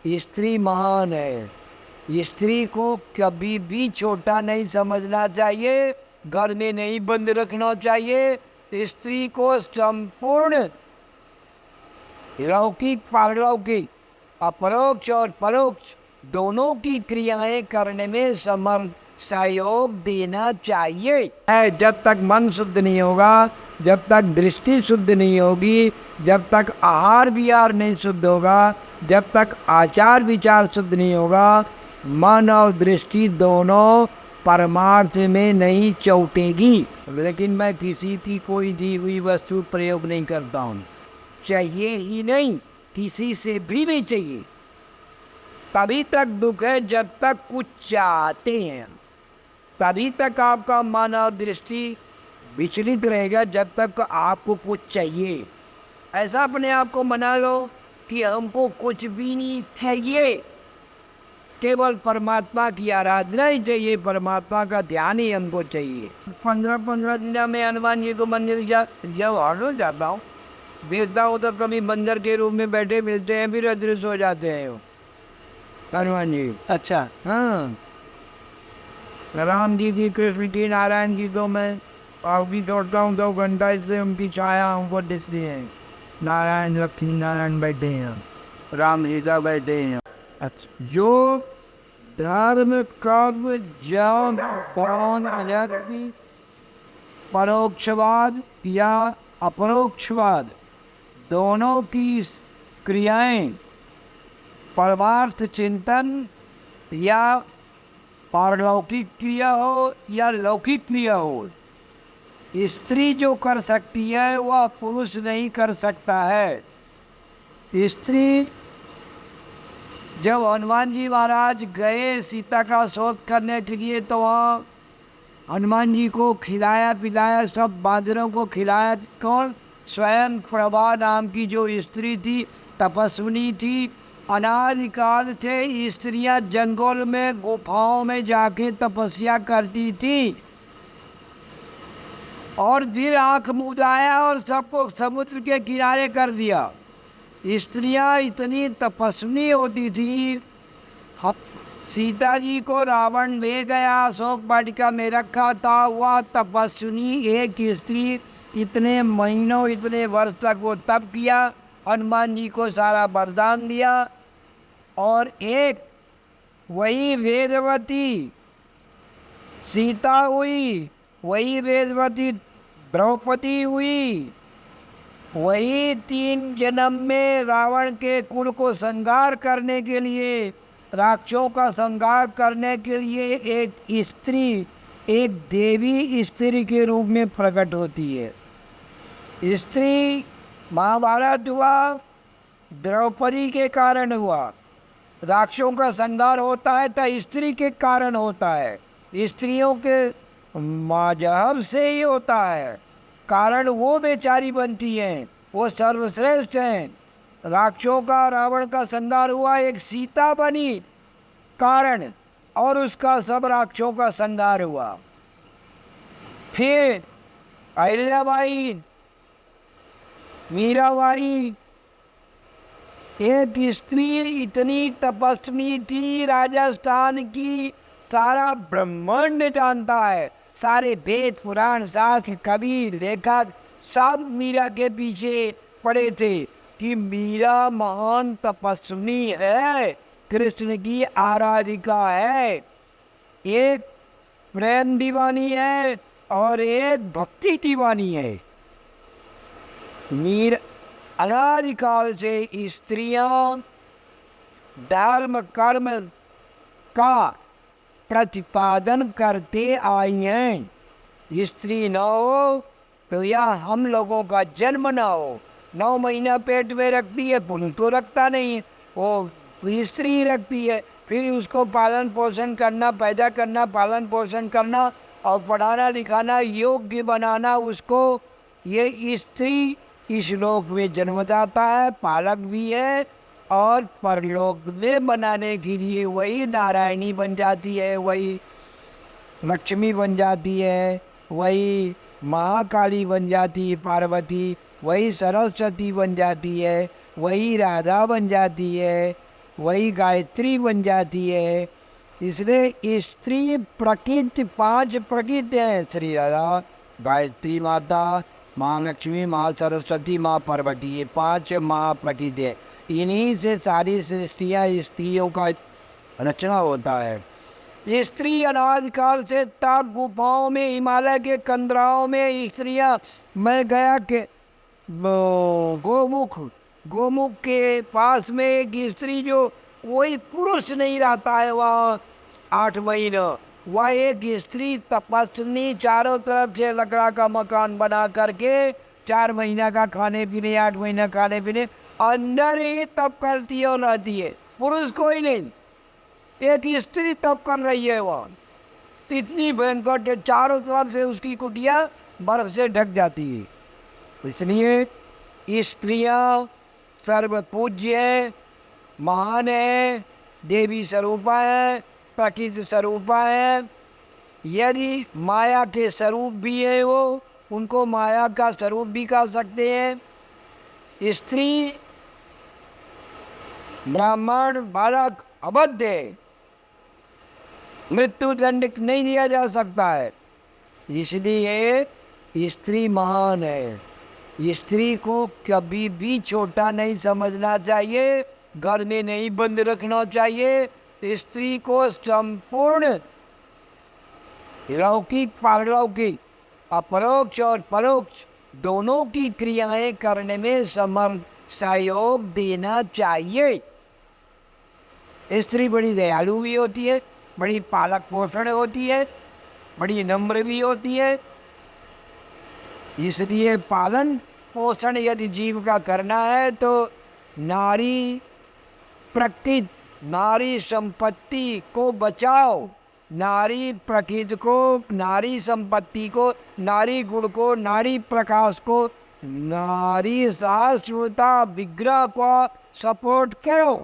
स्त्री महान है। स्त्री को कभी भी छोटा नहीं समझना चाहिए, घर में नहीं बंद रखना चाहिए। स्त्री को संपूर्ण लौकिक पारलौकिक, अपरोक्ष और परोक्ष दोनों की क्रियाएं करने में सहयोग देना चाहिए। जब तक मन शुद्ध नहीं होगा, जब तक दृष्टि शुद्ध नहीं होगी, जब तक आहार विहार नहीं शुद्ध होगा, जब तक आचार विचार शुद्ध नहीं होगा, मन और दृष्टि दोनों परमार्थ में नहीं चौटेगी। लेकिन मैं किसी की कोई दी हुई वस्तु प्रयोग नहीं करता हूँ, चाहिए ही नहीं, किसी से भी नहीं चाहिए। तभी तक दुख है जब तक कुछ चाहते हैं, तभी तक आपका मन और दृष्टि विचलित रहेगा जब तक आपको कुछ चाहिए। ऐसा अपने आप को मना लो कि हमको कुछ भी नहीं चाहिए, केवल परमात्मा की आराधना ही चाहिए, परमात्मा का ध्यान ही हमको चाहिए। 15-15 दिन में हनुमान जी को मंदिर जब हर जाता हूँ, भेजता हूँ, तो कभी मंदिर के रूप में बैठे मिलते हैं, फिर अदृश्य हो जाते हैं वो हनुमान जी। अच्छा, हाँ, राम जी की, कृष्ण की, नारायण जी को मैं अब भी दौड़ता हूँ 2 घंटा, इससे उनकी छाया हमको दिखती है। नारायण लक्ष्मी नारायण बैठे हैं, राम सीता बैठे हैं। अच्छा, जो धर्म कर्म ज्ञान कौन अनर्थी, परोक्षवाद या अपरोक्षवाद दोनों की क्रियाएं, परमार्थ चिंतन या पारलौकिक क्रिया हो या लौकिक क्रिया हो, स्त्री जो कर सकती है वह पुरुष नहीं कर सकता है। स्त्री, जब हनुमान जी महाराज गए सीता का शोध करने के लिए, तो वहाँ हनुमान जी को खिलाया पिलाया, सब बांदरों को खिलाया। कौन? स्वयं प्रभा नाम की जो स्त्री थी, तपस्विनी थी। अनादिकाल से स्त्रियां जंगल में गुफाओं में जाके तपस्या करती थी, और फिर आंख मुदाया और सबको समुद्र के किनारे कर दिया। स्त्रियां इतनी तपस्विनी होती थी। सीता जी को रावण ले गया, अशोक वाटिका में रखा था, वह तपस्विनी एक स्त्री इतने महीनों इतने वर्ष तक वो तप किया, हनुमान जी को सारा वरदान दिया। और एक वही वेदवती सीता हुई, वही वेदवती द्रौपदी हुई, वही 3 जन्म में रावण के कुल को संहार करने के लिए, राक्षसों का संहार करने के लिए एक स्त्री, एक देवी स्त्री के रूप में प्रकट होती है। स्त्री महाभारत हुआ द्रौपदी के कारण हुआ, राक्षसों का संहार होता है तो स्त्री के कारण होता है, स्त्रियों के मजहब से ही होता है। कारण वो बेचारी बनती हैं, वो सर्वश्रेष्ठ हैं। राक्षसों का, रावण का संहार हुआ, एक सीता बनी कारण, और उसका सब राक्षसों का संहार हुआ। फिर अहिल्याबाई, मीराबाई, एक स्त्री इतनी तपस्वी थी, राजस्थान की सारा ब्रह्मांड जानता है, सारे वेद पुराण शास्त्र कबीर लेखक सब मीरा के पीछे पड़े थे कि मीरा महान तपस्विनी है, कृष्ण की आराधिका है। एक प्रेम दीवानी है और एक भक्ति दीवानी है। अनादिकाल से स्त्रियां धर्म कर्म का प्रतिपादन करते आई हैं। स्त्री न हो तो या हम लोगों का जन्म न हो। 9 महीना पेट में रखती है, पुरुष तो रखता नहीं है, वो स्त्री रखती है। फिर उसको पालन पोषण करना, पैदा करना, पालन पोषण करना और पढ़ाना लिखाना, योग्य बनाना उसको, ये स्त्री इस लोक में जन्मदाता है, पालक भी है, और परलोक में बनाने के लिए वही नारायणी बन जाती है, वही लक्ष्मी बन जाती है, वही महाकाली बन जाती है पार्वती, वही सरस्वती बन जाती है, वही राधा बन जाती है, वही गायत्री बन जाती है। इसलिए स्त्री प्रकृति, 5 प्रकृति हैं: श्री राधा, गायत्री माता, माँ लक्ष्मी, माँ सरस्वती, माँ पार्वती। ये 5 माँ प्रकृति है। इन्हीं से सारी सृष्टियाँ, स्त्रियों का रचना होता है। स्त्री अनादिकाल से तप गुफाओं में, हिमालय के कंदराओं में स्त्रियाँ, मैं गया के गोमुख के पास में एक स्त्री, जो कोई पुरुष नहीं रहता है वहाँ 8 महीना, वह एक स्त्री तपस्विनी, चारों तरफ से लकड़ा का मकान बना करके 4 महीना का खाने पीने, 8 महीना खाने पीने, अंदर ही तप करती है और रहती है, पुरुष कोई नहीं, एक स्त्री तप कर रही है वहाँ। इतनी भयंकर, चारों तरफ से उसकी कुटिया बर्फ से ढक जाती है। इसलिए स्त्रियाँ सर्वपूज्य है, महान है, देवी स्वरूपा है, प्रकृति स्वरूपा है। यदि माया के स्वरूप भी है वो, उनको माया का स्वरूप भी कह सकते हैं। स्त्री, ब्राह्मण, बालक अबद्ध है, मृत्यु दंड नहीं दिया जा सकता है, इसलिए स्त्री महान है। स्त्री को कभी भी छोटा नहीं समझना चाहिए, घर में नहीं बंद रखना चाहिए। स्त्री को संपूर्ण लौकिक, पारलौकिक, अपरोक्ष और परोक्ष दोनों की क्रियाएं करने में सहयोग देना चाहिए। स्त्री बड़ी दयालु भी होती है, बड़ी पालक पोषण होती है, बड़ी नम्र भी होती है। इसलिए पालन पोषण यदि जीव का करना है तो नारी प्रकृति, नारी संपत्ति को बचाओ, नारी प्रकृति को, नारी संपत्ति को, नारी गुण को, नारी प्रकाश को, नारी शाश्वता विग्रह को सपोर्ट करो।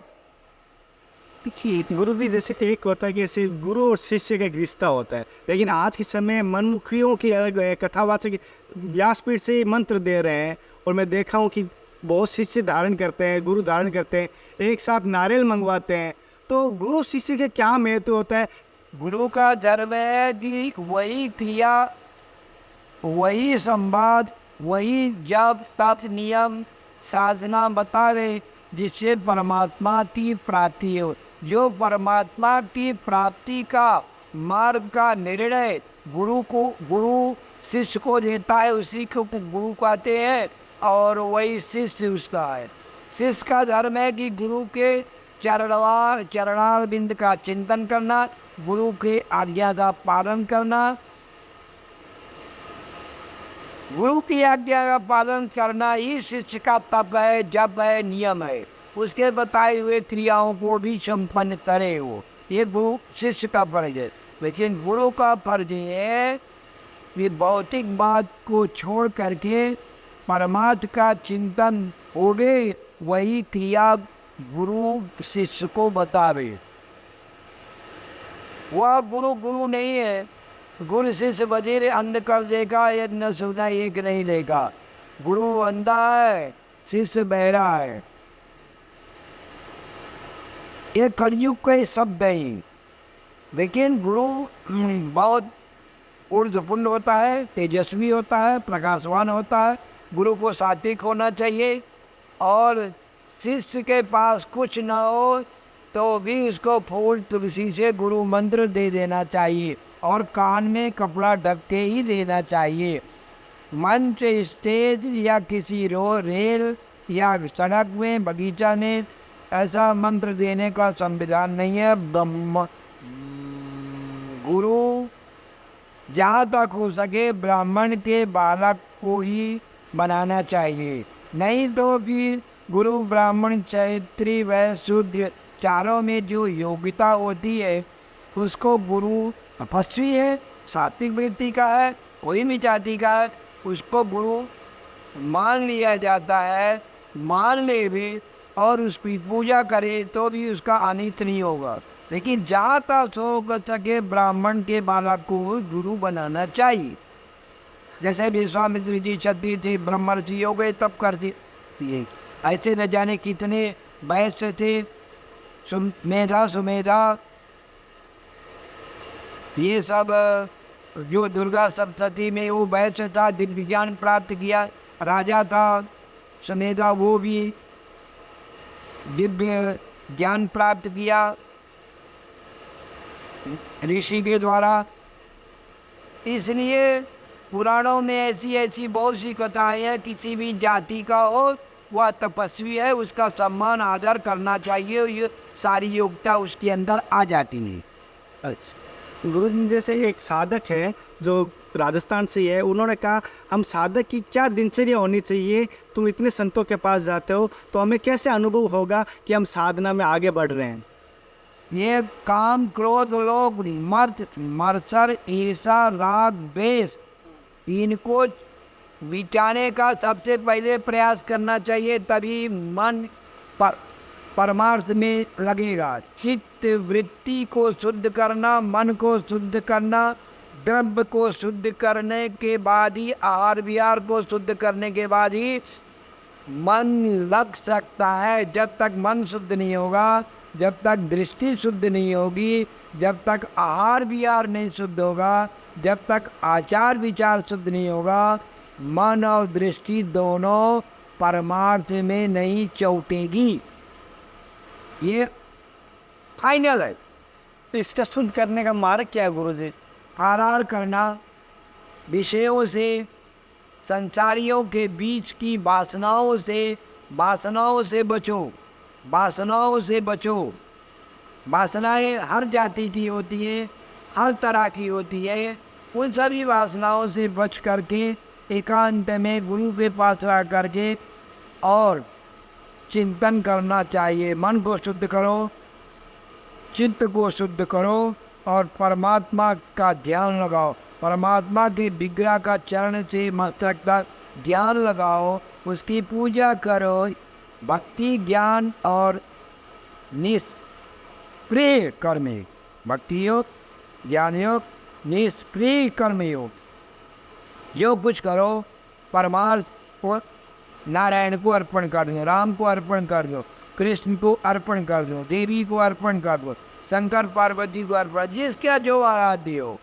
देखिए गुरु जी, जैसे एक होता है कि ऐसे गुरु और शिष्य का एक रिश्ता होता है, लेकिन आज के समय मनमुखियों की अलग है, कथावाचक व्यासपीठ से मंत्र दे रहे हैं, और मैं देखा हूँ कि बहुत शिष्य धारण करते हैं, गुरु धारण करते हैं, एक साथ नारियल मंगवाते हैं। तो गुरु शिष्य के क्या महत्व होता है? गुरु का धर्म है कि वही क्रिया, वही संवाद, वही जप तप नियम साधना बता रहे जिससे परमात्मा की प्राप्ति हो। जो परमात्मा की प्राप्ति का मार्ग का निर्णय गुरु शिष्य को देता है, उसी को गुरु कहते हैं, और वही शिष्य उसका है। शिष्य का धर्म है कि गुरु के चरणारविंद का चिंतन करना, गुरु के आज्ञा का पालन करना, गुरु की आज्ञा का पालन करना ही शिष्य का तप है, जप है, नियम है। उसके बताए हुए क्रियाओं को भी संपन्न करे वो, ये गुरु शिष्य का फर्ज है। लेकिन गुरु का फर्ज है कि भौतिक बात को छोड़ करके परमात्मा का चिंतन होवे, वही क्रिया गुरु शिष्य को बतावे। वह गुरु नहीं है। गुरु शिष्य बधिर अंध कर देगा, यदि न सुना एक नहीं लेगा। गुरु अंधा है, शिष्य बहरा है। ये कलयुग के शब्द हैं, लेकिन गुरु बहुत ऊर्ध्वपूर्ण होता है, तेजस्वी होता है, प्रकाशवान होता है। गुरु को सात्विक होना चाहिए, और शिष्य के पास कुछ न हो तो भी उसको फूल तुलसी से गुरु मंत्र दे देना चाहिए, और कान में कपड़ा ढक के ही देना चाहिए। मंच, स्टेज या किसी रेल या सड़क में, बगीचा में ऐसा मंत्र देने का संविधान नहीं है। गुरु जहाँ तक हो सके ब्राह्मण के बालक को ही बनाना चाहिए, नहीं तो फिर गुरु ब्राह्मण क्षत्रिय वैश्य शूद्र चारों में जो योग्यता होती है उसको गुरु तपस्वी है, सात्विक व्यक्ति का है, कोई भी जाति का है, उसको गुरु मान लिया जाता है। मान ले भी और उसकी पूजा करे तो भी उसका अनिष्ट नहीं होगा। लेकिन जहाँ तक हो सके ब्राह्मण के बालक को गुरु बनाना चाहिए। जैसे विश्वामित्र जी क्षत्रिय थे, ब्रह्मर्षि हो गए तब कर दिए। ऐसे न जाने कितने वैश्य थे, मेधा सुमेधा, ये सब जो दुर्गा सप्तशती में वो वैश्य था, दिव्य ज्ञान प्राप्त किया, राजा था सुमेधा, वो भी दिव्य ज्ञान प्राप्त किया ऋषि के द्वारा। इसलिए पुराणों में ऐसी ऐसी बहुत सी कथाएं हैं, किसी भी जाति का हो वह तपस्वी है, उसका सम्मान आदर करना चाहिए, ये सारी योग्यता उसके अंदर आ जाती है। अच्छा गुरु जी, जैसे एक साधक है जो राजस्थान से है, उन्होंने कहा हम साधक की क्या दिनचर्या होनी चाहिए, तुम इतने संतों के पास जाते हो तो हमें कैसे अनुभव होगा कि हम साधना में आगे बढ़ रहे हैं? ये काम क्रोध लोभ मर्द मत्सर ईर्षा राग द्वेष, इनको मिटाने का सबसे पहले प्रयास करना चाहिए, तभी मन परमार्थ में लगेगा। चित्त वृत्ति को शुद्ध करना, मन को शुद्ध करना, द्रव्य को शुद्ध करने के बाद ही, आहार विहार को शुद्ध करने के बाद ही मन लग सकता है। जब तक मन शुद्ध नहीं होगा, जब तक दृष्टि शुद्ध नहीं होगी, जब तक आहार विहार नहीं शुद्ध होगा, जब तक आचार विचार शुद्ध नहीं होगा, मन और दृष्टि दोनों परमार्थ में नहीं चौटेगी। ये फाइनल है। तो इसका शुद्ध करने का मार्ग क्या है गुरु जी? आहार करना, विषयों से, संसारियों के बीच की वासनाओं से बचो, वासनाओं से बचो। वासनाएं हर जाति की होती है, हर तरह की होती है। उन सभी वासनाओं से बच करके एकांत में गुरु के पास रह करके और चिंतन करना चाहिए। मन को शुद्ध करो, चित्त को शुद्ध करो और परमात्मा का ध्यान लगाओ। परमात्मा के विग्रह का चरण से मस्तक तक ध्यान लगाओ, उसकी पूजा करो। भक्ति ज्ञान और निष्प्रिय कर्म योग, भक्ति योग, ज्ञान योग, निष्प्रिय कर्म योग, जो कुछ करो परमार्थ को, नारायण को अर्पण कर दो, राम को अर्पण कर दो, कृष्ण को अर्पण कर दो, देवी को अर्पण कर दो, शंकर पार्वती को अर्पण, जिसका जो आराध्य हो।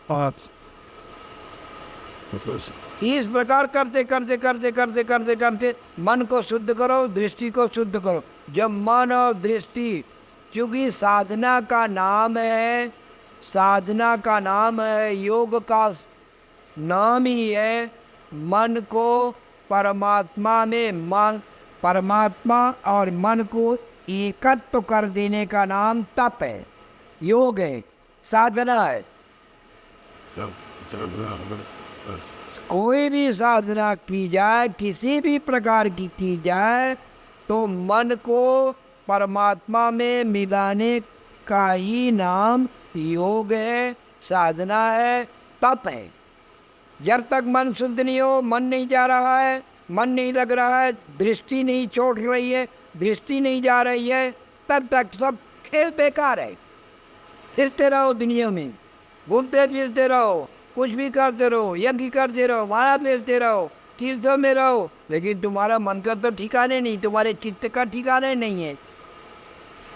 इस प्रकार करते करते करते करते करते करते मन को शुद्ध करो, दृष्टि को शुद्ध करो। जब मन और दृष्टि, क्योंकि साधना का नाम है, साधना का नाम है, योग का नाम ही है, मन को परमात्मा में, मन परमात्मा और मन को एकत्व कर देने का नाम तप है, योग है, साधना है। कोई भी साधना की जाए, किसी भी प्रकार की जाए, तो मन को परमात्मा में मिलाने का ही नाम योग है, साधना है, तप है। जब तक मन शुद्ध नहीं हो, मन नहीं जा रहा है, मन नहीं लग रहा है, दृष्टि नहीं छोड़ रही है, दृष्टि नहीं जा रही है, तब तक सब खेल बेकार है। फिरते रहो दुनिया में, घूमते फिरते रहो, कुछ भी करते रहो, यज्ञ करते रहो, माला फेरते रहो, तीर्थों में रहो, लेकिन तुम्हारा मन का तो ठिकाने नहीं, तुम्हारे चित्त का ठिकाने नहीं है।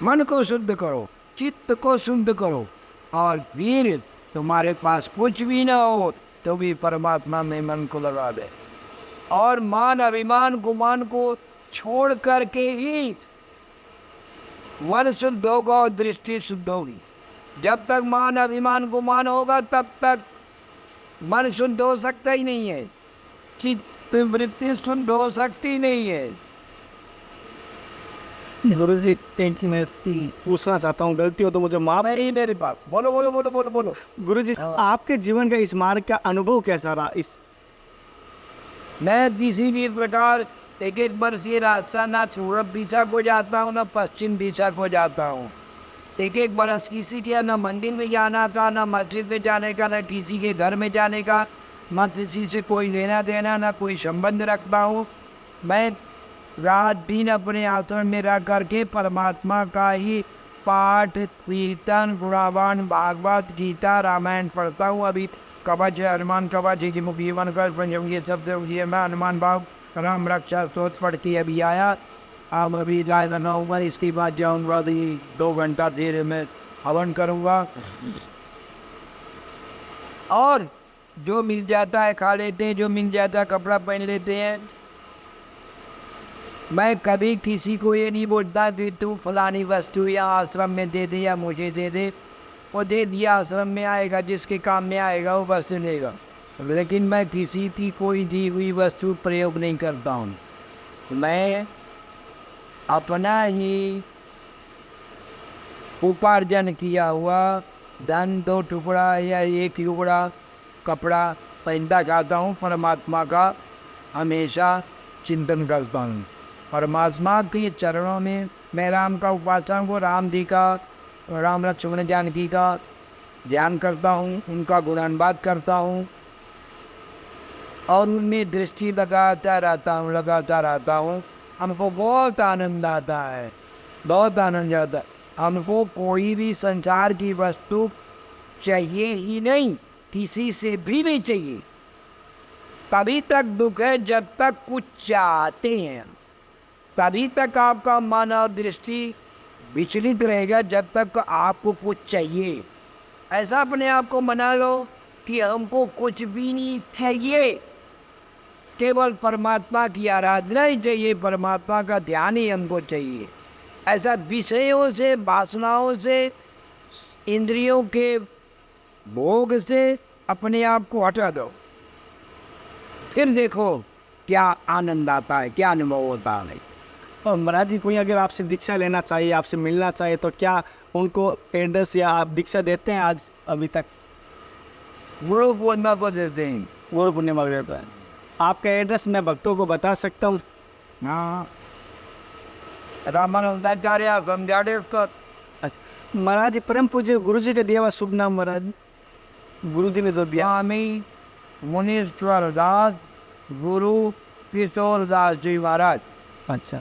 मन को शुद्ध करो, चित्त को शुद्ध करो, और फिर तुम्हारे पास कुछ भी ना हो तो भी परमात्मा में मन को लगा दे, और मान अभिमान गुमान को छोड़ करके ही मन शुद्ध होगा और दृष्टि शुद्ध होगी। जब तक मान अभिमान गुमान होगा तब तक मन शुद्ध हो सकता ही नहीं है, चित्त वृत्ति शुद्ध हो सकती नहीं है। गुरु जी मैं पूछना चाहता हूँ, गलती हो तो मुझे माफ। नहीं मेरे पास, बोलो बोलो बोलो बोलो बोलो। गुरु जी आपके जीवन का इस मार्ग का अनुभव कैसा रहा? मैं किसी भी प्रकार एक एक वर्षीय रास्ता ना पूर्व दिशा को जाता हूँ, ना पश्चिम दिशा को जाता हूँ। एक एक बरस किसी के ना मंदिर में जाना का, ना मस्जिद में जाने का, ना किसी के घर में जाने का, ना किसी से कोई लेना देना, ना कोई संबंध रखता हूँ। मैं रात दिन अपने आश्रम में रह करके परमात्मा का ही पाठ, कीर्तन, गुणावान, भागवत, गीता, रामायण पढ़ता हूँ। अभी कवच है, हनुमान कवच है, जिमुख जीवन कर पंचम, ये शब्द ये मैं हनुमान भाव राम रक्षा सोच पढ़ के अभी आया। अब अभी राय बनाऊंगा, इसके बाद जाऊंगा 2 घंटा देर में हवन करूंगा। और जो मिल जाता है खा लेते हैं, जो मिल जाता है कपड़ा पहन लेते हैं। मैं कभी किसी को ये नहीं बोलता कि तू फलानी वस्तु या आश्रम में दे दे या मुझे दे दे। वो दे दिया, आश्रम में आएगा, जिसके काम में आएगा वो बस लेगा। लेकिन मैं किसी की कोई दी हुई वस्तु प्रयोग नहीं करता हूँ। मैं अपना ही उपार्जन किया हुआ धन 2 टुकड़ा या 1 टुकड़ा कपड़ा पहनता जाता हूँ। परमात्मा का हमेशा चिंतन करता हूँ। परमात्मा के चरणों में मैं राम का उपासक हूँ, राम जी का, राम लक्ष्मण जानकी का ध्यान करता हूँ, उनका गुणानुवाद करता हूँ और उनमें दृष्टि लगाता रहता हूँ। हमको बहुत आनंद आता है, बहुत आनंद आता है। हमको कोई भी संसार की वस्तु चाहिए ही नहीं, किसी से भी नहीं चाहिए। तभी तक दुख है जब तक कुछ चाहते हैं, तभी तक आपका मन और दृष्टि विचलित रहेगा जब तक आपको कुछ चाहिए। ऐसा अपने आप को मना लो कि हमको कुछ भी नहीं चाहिए, केवल परमात्मा की आराधना ही चाहिए, परमात्मा का ध्यान ही हमको चाहिए। ऐसा विषयों से, वासनाओं से, इंद्रियों के भोग से अपने आप को हटा दो, फिर देखो क्या आनंद आता है, क्या अनुभव होता है। और महाराज जी, कोई अगर आपसे दीक्षा लेना चाहिए, आपसे मिलना चाहिए, तो क्या उनको एड्रेस या आप दीक्षा देते हैं आज अभी तक? गुरु पूर्णिमा को देते हैं। गुरु पूर्णिमा रहता है। आपका एड्रेस मैं भक्तों को बता सकता हूँ? हाँ, रामानंदाचार्य समझाड़ेश्वर। अच्छा महाराज जी, परम पूज्य गुरु जी का दिया हुआ शुभ नाम महाराज, गुरु जी ने जो दिया? स्वामी मुनीश्वर दास गुरु किशोर दास जी महाराज। अच्छा,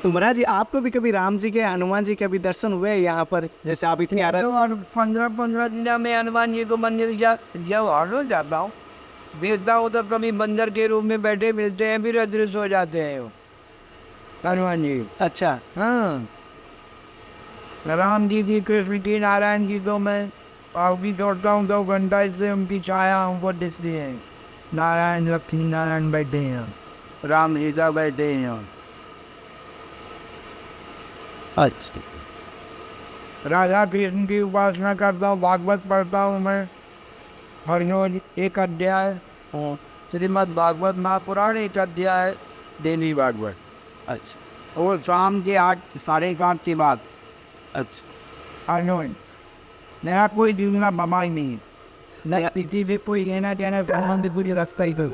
तो महाराज जी आपको भी कभी राम जी के, हनुमान जी के भी दर्शन हुए यहाँ पर? जैसे आप इतनी और 15 दिन में हनुमान जी को मंदिर जब हर जाता हूँ, देखता हूँ तो कभी मंदिर के रूप में बैठे मिलते हैं, फिर अदृश्य हो जाते हैं वो हनुमान जी। अच्छा, हाँ, राम जी की, कृष्ण की, नारायण जी को मैं आप भी छोड़ता हूँ 2 घंटा, इससे उनकी छाया हमको दिखती है। नारायण लक्ष्मी नारायण बैठे हैं, राम सीता बैठे हैं। अच्छा, राधा कृष्ण की उपासना करता हूँ, भागवत पढ़ता हूँ मैं हर रोज 1 अध्याय, श्रीमद् भागवत महापुराण 1 अध्याय डेली भागवत। अच्छा, वो शाम के 8 साढ़े 8 के बाद। अच्छा, हर रोज। मेरा कोई दूसरा बीमारी नहीं है, न किसी भी कोई लेना देना संबंध पूरी रखता ही। तो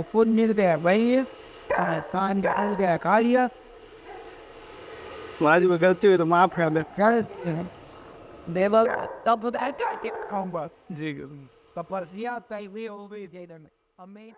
फूड मिल गया भाई, कान डाल गया खा लिया। महाराज जी गलती हुई तो माफ कर दे। देवल तब खाऊंगा जी। तपस्या कई हुई हो गई हमें।